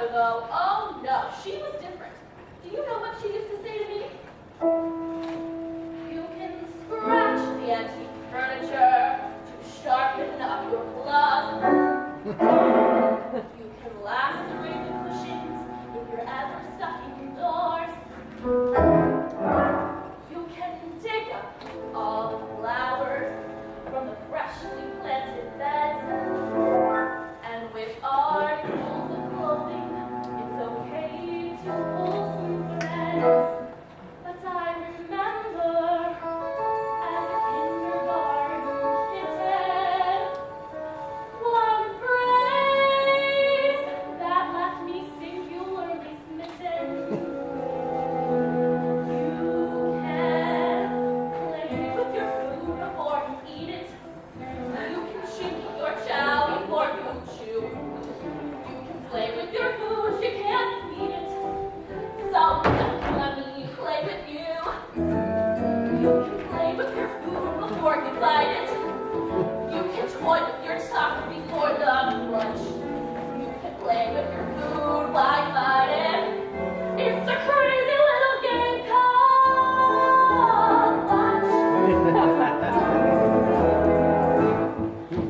long ago. Oh no, she was different. Do you know what she used to say to me? You can scratch the antique furniture to sharpen up your claws. You can lacerate the cushions if you're ever stuck indoors. You can dig up all the flowers from the freshly planted beds. And with articles of clothing, it's okay to pull some threads. But I remember as a kindergarten kitten, one phrase that left me singularly smitten. You can play with your food before you eat it. You can chew your chow before you chew. You can play with your food, you can't eat it. So don't let me play with you. You can play with your food before you bite it. You can toy with your chocolate before the lunch. You can play with your food while you bite it. It's a crazy little game called lunch.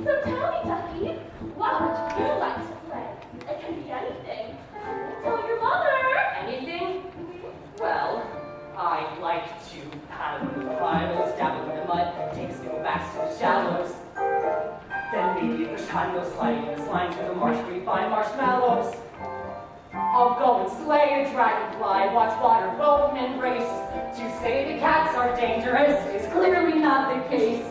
So tell me, Ducky, what would you like to play? It can be anything. Tell your mother. Anything? Well, I'd like to paddle in the puddles, dabble in the mud, take skill backs to the shallows. Then maybe if there's time, go sliding in the slime through the marsh where you find marshmallows. I'll go and slay a dragonfly, watch water boatmen race. To say the cats are dangerous is clearly not the case.